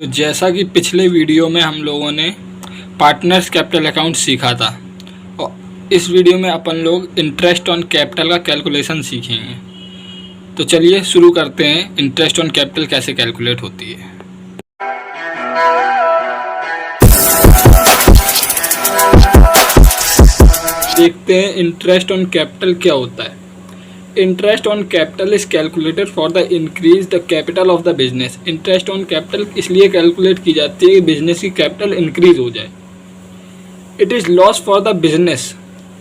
तो जैसा कि पिछले वीडियो में हम लोगों ने पार्टनर्स कैपिटल अकाउंट सीखा था और इस वीडियो में अपन लोग इंटरेस्ट ऑन कैपिटल का कैलकुलेशन सीखेंगे। तो चलिए शुरू करते हैं। इंटरेस्ट ऑन कैपिटल कैसे कैलकुलेट होती है। देखते हैं इंटरेस्ट ऑन कैपिटल क्या होता है। Interest on capital is calculated for the increase the capital of the business. Interest on capital इसलिए कैलकुलेट की जाती है कि बिजनेस की कैपिटल इंक्रीज हो जाए। It is loss for the business,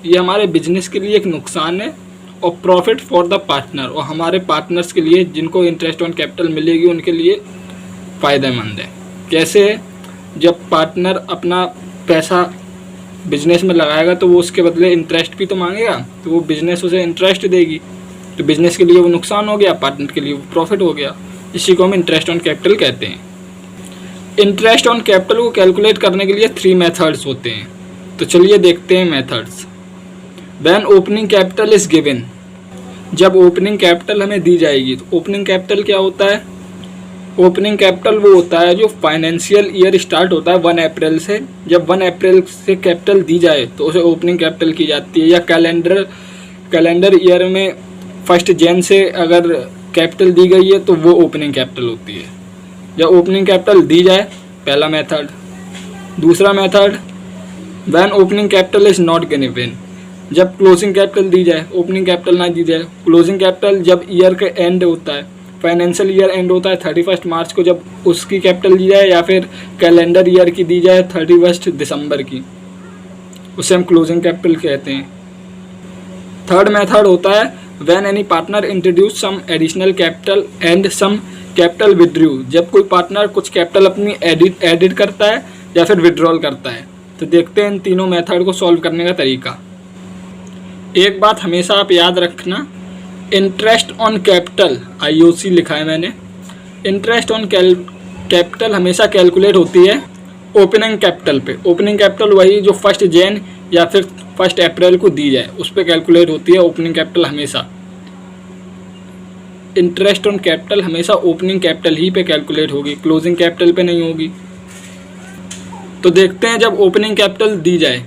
ये हमारे बिजनेस के लिए एक नुकसान है। और प्रॉफिट फॉर द पार्टनर, और हमारे पार्टनर्स के लिए जिनको इंटरेस्ट ऑन कैपिटल मिलेगी उनके लिए फ़ायदेमंद है। कैसे है? जब पार्टनर अपना पैसा बिजनेस में लगाएगा तो वो उसके बदले इंटरेस्ट भी तो मांगेगा, तो वो बिजनेस उसे इंटरेस्ट देगी, तो बिजनेस के लिए वो नुकसान हो गया, पार्टनर के लिए वो प्रॉफिट हो गया। इसी को हम इंटरेस्ट ऑन कैपिटल कहते हैं। इंटरेस्ट ऑन कैपिटल को कैलकुलेट करने के लिए 3 मेथड्स होते हैं। तो चलिए देखते हैं methods. When opening capital is given, जब ओपनिंग कैपिटल हमें दी जाएगी तो ओपनिंग कैपिटल क्या होता है? ओपनिंग कैपिटल वो होता है जो फाइनेंशियल ईयर स्टार्ट होता है 1 अप्रैल से। जब 1 अप्रैल से कैपिटल दी जाए तो उसे ओपनिंग कैपिटल की जाती है। या कैलेंडर ईयर में 1 जनवरी से अगर कैपिटल दी गई है तो वो ओपनिंग कैपिटल होती है। जब ओपनिंग कैपिटल दी जाए, पहला मेथड। दूसरा method, when opening capital is not given, जब क्लोजिंग कैपिटल दी जाए, ओपनिंग कैपिटल ना दी जाए। क्लोजिंग कैपिटल जब ईयर का एंड होता है, फाइनेंशियल ईयर एंड होता है 31 मार्च को, जब उसकी कैपिटल दी जाए, या फिर कैलेंडर ईयर की दी जाए 31 दिसंबर की, उसे हम क्लोजिंग कैपिटल कहते हैं। थर्ड मेथड होता है when any partner introduce some additional capital and some capital withdrew, जब कोई पार्टनर कुछ कैपिटल अपनी एडिट करता है या फिर विड्रॉल करता है। तो देखते हैं इन तीनों मेथड को सॉल्व करने का तरीका। एक बात हमेशा आप याद रखना, इंटरेस्ट ऑन कैपिटल IOC लिखा है मैंने। इंटरेस्ट ऑन कैपिटल हमेशा कैलकुलेट होती है ओपनिंग कैपिटल पे। ओपनिंग कैपिटल वही जो 1 जनवरी या फिर 1 अप्रैल को दी जाए, उस पर कैलकुलेट होती है ओपनिंग कैपिटल हमेशा। इंटरेस्ट ऑन कैपिटल हमेशा ओपनिंग कैपिटल ही पे कैलकुलेट होगी, क्लोजिंग कैपिटल पे नहीं होगी। तो देखते हैं जब ओपनिंग कैपिटल दी जाए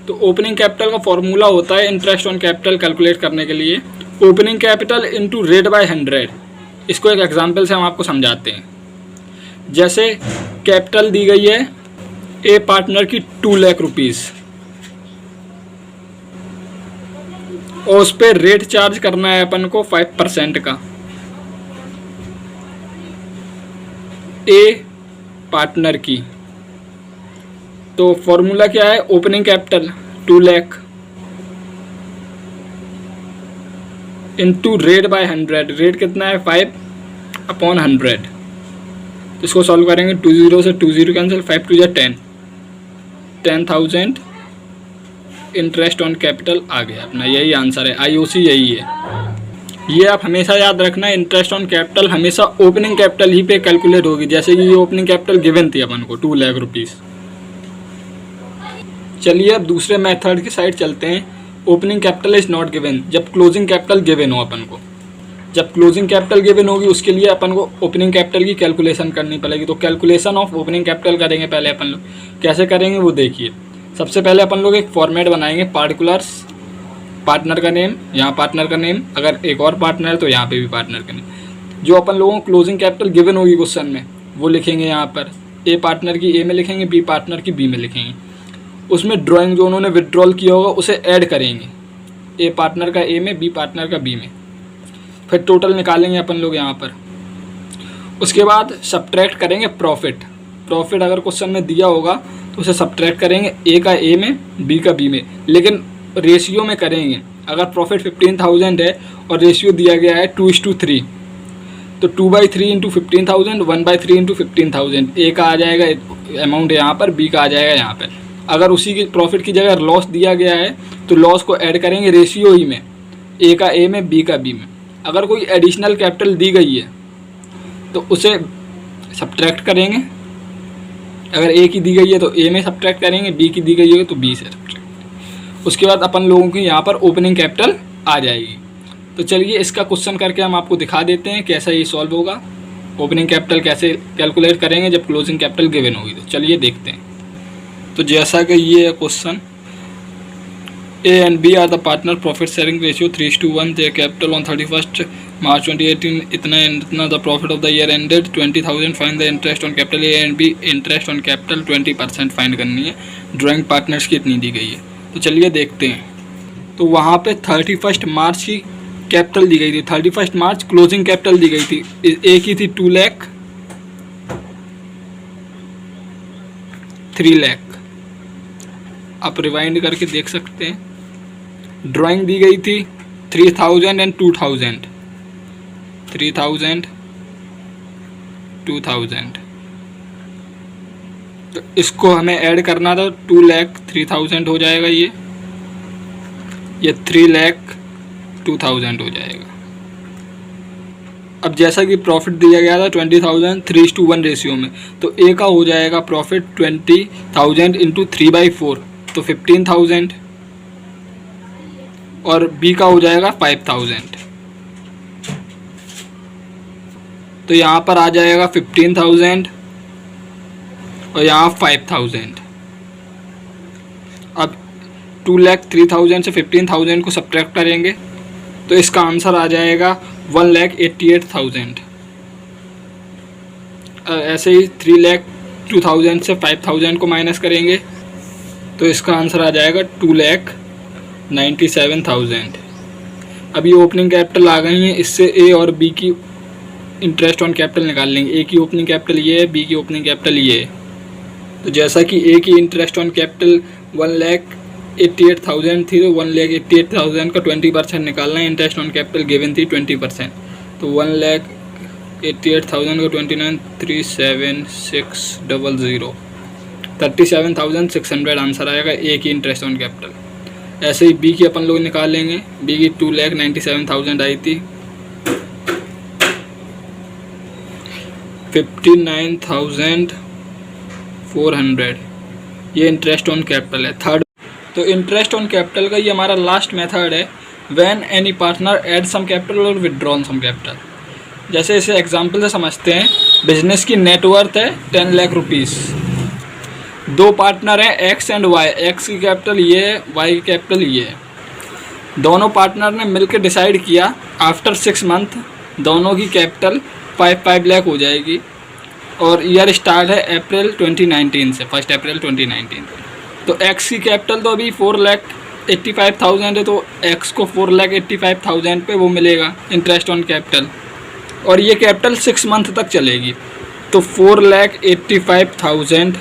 तो ओपनिंग कैपिटल का फॉर्मूला होता है इंटरेस्ट ऑन कैपिटल कैलकुलेट करने के लिए opening capital into rate by 100। इसको एक एग्जांपल से हम आपको समझाते हैं। जैसे कैपिटल दी गई है ए पार्टनर की 2 लाख रुपीज़, और उस पर रेट चार्ज करना है अपन को 5% का। ए पार्टनर की, तो फॉर्मूला क्या है? Opening capital 2 lakh into rate by 100। Rate कितना है? 5/100। तो इसको सॉल्व करेंगे, 20 से 20 कैंसिल, 5 2 10, 10,000 इंटरेस्ट ऑन कैपिटल आ गया अपना। यही आंसर है, IOC यही है। ये आप हमेशा याद रखना, इंटरेस्ट ऑन कैपिटल हमेशा ओपनिंग कैपिटल ही पे कैलकुलेट होगी। जैसे कि ये ओपनिंग कैपिटल गिवन थी अपन को 2 लाख रुपीज़। चलिए अब दूसरे मेथड की साइड चलते हैं। Opening capital is not given, जब क्लोजिंग कैपिटल गिवन हो अपन को। जब क्लोजिंग कैपिटल गिवन होगी उसके लिए अपन को ओपनिंग कैपिटल की कैलकुलेशन करनी पड़ेगी। तो कैलकुलेशन ऑफ ओपनिंग कैपिटल करेंगे पहले अपन लोग। कैसे करेंगे वो देखिए। सबसे पहले अपन लोग एक फॉर्मेट बनाएंगे, पार्टिकुलर्स, पार्टनर का नेम, यहाँ पार्टनर का नेम, अगर एक और पार्टनर है तो यहाँ पे भी पार्टनर का नेम। जो अपन लोगों को क्लोजिंग कैपिटल गिवन होगी क्वेश्चन में वो लिखेंगे यहाँ पर। ए पार्टनर की ए में लिखेंगे, बी पार्टनर की बी में लिखेंगे। उसमें ड्राइंग जो उन्होंने विड्रॉल किया होगा उसे ऐड करेंगे, ए पार्टनर का ए में, बी पार्टनर का बी में। फिर टोटल निकालेंगे अपन लोग यहाँ पर। उसके बाद सब्ट्रैक्ट करेंगे प्रॉफिट। प्रॉफिट अगर क्वेश्चन में दिया होगा तो उसे सब्ट्रैक्ट करेंगे, ए का ए में, बी का बी में, लेकिन रेशियो में करेंगे। अगर प्रॉफिट 15,000 है और रेशियो दिया गया है 2:3, तो 2/3 इंटू 15,000, 1/3 इंटू 15,000। ए का आ जाएगा अमाउंट यहाँ पर, बी का आ जाएगा यहाँ पर। अगर उसी की प्रॉफिट की जगह लॉस दिया गया है तो लॉस को ऐड करेंगे रेशियो ही में, ए का ए में, बी का बी में। अगर कोई एडिशनल कैपिटल दी गई है तो उसे सब्ट्रैक्ट करेंगे। अगर ए की दी गई है तो ए में सब्ट्रैक्ट करेंगे, बी की दी गई है तो बी से सब्ट्रैक्ट। उसके बाद अपन लोगों की यहाँ पर ओपनिंग कैपिटल आ जाएगी। तो चलिए इसका क्वेश्चन करके हम आपको दिखा देते हैं कैसा ये सॉल्व होगा। ओपनिंग कैपिटल कैसे कैलकुलेट करेंगे जब क्लोजिंग कैपिटल गिवन होगी। तो चलिए देखते हैं। तो जैसा कि ये है question, A and B are the partner, profit sharing ratio 3:1, their capital on 31st March 2018 इतना the profit of the year ended 20,000, find the interest on capital। A and B interest on capital 20% find करनी है, drawing partners की इतनी दी गई है। तो चलिए देखते हैं। तो वहाँ पे 31 मार्च की कैपिटल दी गई थी, 31 मार्च क्लोजिंग कैपिटल दी गई थी, ए की थी 2 लाख, 3 लाख। आप रिवाइंड करके देख सकते हैं। ड्राइंग दी गई थी 3000 एंड 2000, 3000 2000। तो इसको हमें ऐड करना था, 2 लाख 3000 हो जाएगा, ये 3 लाख 2000 हो जाएगा। अब जैसा कि प्रॉफिट दिया गया था 20,000 3:1 रेशियो में, तो ए का हो जाएगा प्रॉफिट 20,000 इंटू 3/4, तो 15,000, और बी का हो जाएगा 5,000। तो यहाँ पर आ जाएगा 15,000 और यहाँ 5,000। अब 2,03,000 से 15,000 को सब्ट्रैक्ट करेंगे तो इसका आंसर आ जाएगा 1,88,000। ऐसे ही 3,02,000 से 5,000 को माइनस करेंगे तो इसका आंसर आ जाएगा 2,97,000। अब ये ओपनिंग कैपिटल आ गई हैं, इससे ए और बी की इंटरेस्ट ऑन कैपिटल निकाल लेंगे। ए की ओपनिंग कैपिटल ये है, बी की ओपनिंग कैपिटल ये है। तो जैसा कि ए की इंटरेस्ट ऑन कैपिटल 1,88,000 थी, तो 1,88,000 का 20% निकालना है। इंटरेस्ट ऑन कैपिटल गिवन थी 20%, तो 1,88,000 का 29,37,600, 37,600 आंसर आएगा ए की इंटरेस्ट ऑन कैपिटल। ऐसे ही बी की अपन लोग निकालेंगे। बी की 2,97,000 आई थी, 59,400 ये इंटरेस्ट ऑन कैपिटल है। थर्ड, तो इंटरेस्ट ऑन कैपिटल का ये हमारा लास्ट मेथड है। When any partner add some capital और विदड्रॉन सम कैपिटल। जैसे इसे एग्जांपल से समझते हैं। बिजनेस की नेटवर्थ है 10 लाख रुपीज़। दो पार्टनर हैं एक्स एंड वाई। एक्स की कैपिटल ये है, वाई की कैपिटल ये है। दोनों पार्टनर ने मिलकर डिसाइड किया आफ्टर 6 मंथ दोनों की कैपिटल 5 लाख हो जाएगी, और ईयर स्टार्ट है अप्रैल 2019 से, 1 अप्रैल 2019। तो एक्स की कैपिटल तो अभी 4,85,000 है, तो एक्स को 4,85,000 पे वो मिलेगा इंटरेस्ट ऑन कैपिटल, और ये कैपिटल 6 मंथ तक चलेगी। तो 4,85,000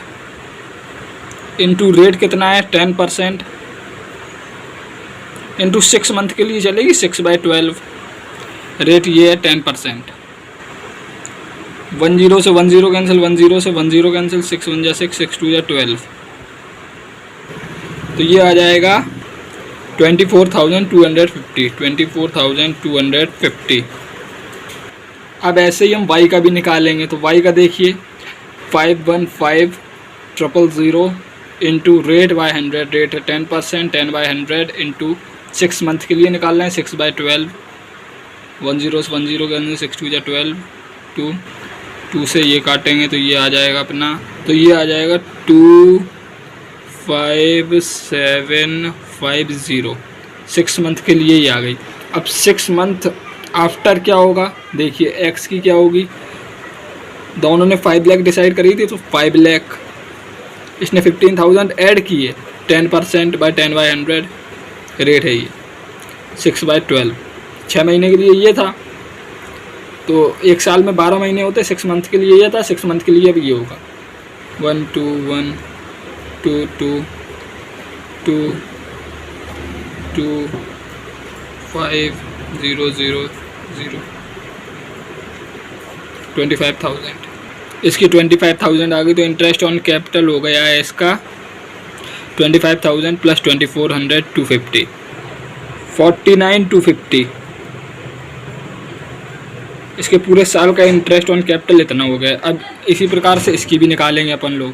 इंटू रेट कितना है 10%, इंटू 6 मंथ के लिए चलेगी 6/12, रेट ये है 10%। 10 से 10 कैंसिल, 10 से 10 कैंसिल, 6 1 जा 6, 6 2 जा 12। तो ये आ जाएगा 24,250, 24,250। अब ऐसे ही हम वाई का भी निकालेंगे। तो वाई का देखिए 515,000 इंटू रेट बाय 100, रेट है 10%, 10/100 इंटू 6 मंथ के लिए निकालना है 6/12। 10 से 10 कैंसिल, 6 2 जा 12, 2 से ये काटेंगे तो ये आ जाएगा अपना, तो ये आ जाएगा 2,5750। 6 मंथ के लिए ये आ गई। अब 6 मंथ आफ्टर क्या होगा देखिए, एक्स की क्या होगी। दोनों ने 5 लाख डिसाइड करी थी, तो 5 लाख इसने 15,000 ऐड किए, 10% बाय 10/100 रेट है ये 6/12। 6 महीने के लिए ये था, तो 1 साल में 12 महीने होते, 6 मंथ के लिए ये था, 6 मंथ के लिए भी ये होगा 1 2 1 2 2 2 2 5 0 0 0 25,000। इसकी 25,000 आ गई, तो इंटरेस्ट ऑन कैपिटल हो गया है इसका 25,000 प्लस 2,400 250, 49,250। इसके पूरे साल का इंटरेस्ट ऑन कैपिटल इतना हो गया। अब इसी प्रकार से इसकी भी निकालेंगे अपन लोग।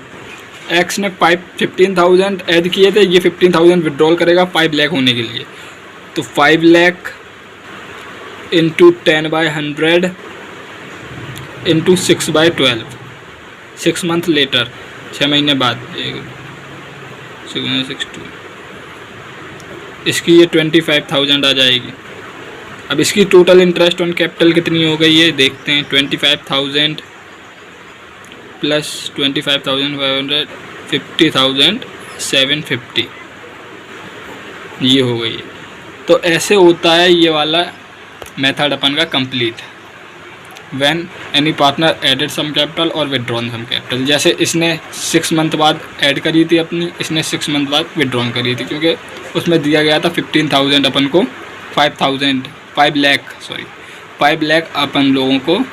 एक्स ने 15,000 ऐड किए थे, ये 15,000 विड्रॉल करेगा 5 लाख होने के लिए, तो 5 lakh into 10/100 into 6/12, 6 month later, 6 महीने बाद, 6 इसकी ये 25,000 आ जाएगी। अब इसकी टोटल इंटरेस्ट ऑन कैपिटल कितनी हो गई है देखते हैं। 25,000 प्लस 25,500, 50,750 ये हो गई है। तो ऐसे होता है ये वाला मेथड अपन का complete, when any partner added some capital और विड्रॉन सम कैपिटल। जैसे इसने 6 मंथ बाद ऐड करी थी अपनी, इसने 6 मंथ बाद विड्रॉन करी थी, क्योंकि उसमें दिया गया था 15,000 अपन को 5 लाख अपन लोगों को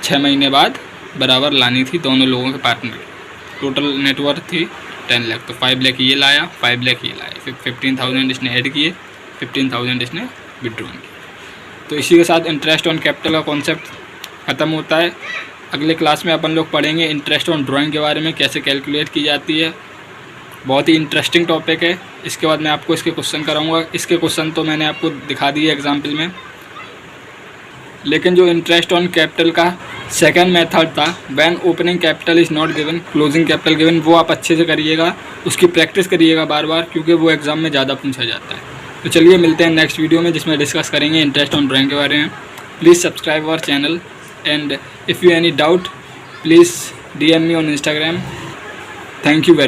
6 महीने बाद बराबर लानी थी दोनों लोगों के पार्टनर। टोटल नेटवर्थ थी 10 लाख, तो 5 लाख ये लाया, 5 लाख ये लाया, फिर 15,000 इसने ऐड किए, 15,000 इसने विड्रॉन किए। तो इसी के साथ इंटरेस्ट ऑन कैपिटल का कॉन्सेप्ट ख़त्म होता है। अगले क्लास में अपन लोग पढ़ेंगे इंटरेस्ट ऑन ड्राइंग के बारे में, कैसे कैलकुलेट की जाती है। बहुत ही इंटरेस्टिंग टॉपिक है। इसके बाद मैं आपको इसके क्वेश्चन कराऊंगा। इसके क्वेश्चन तो मैंने आपको दिखा दिए एग्जाम्पल में, लेकिन जो इंटरेस्ट ऑन कैपिटल का सेकंड मेथड था, when opening capital is not given, closing capital given, वो आप अच्छे से करिएगा, उसकी प्रैक्टिस करिएगा बार बार, क्योंकि वो एग्ज़ाम में ज़्यादा पूछा जाता है। तो चलिए मिलते हैं नेक्स्ट वीडियो में, जिसमें डिस्कस करेंगे इंटरेस्ट ऑन ड्राइंग के बारे में। Please subscribe our channel and if you any doubt please DM me on Instagram. Thank you very much.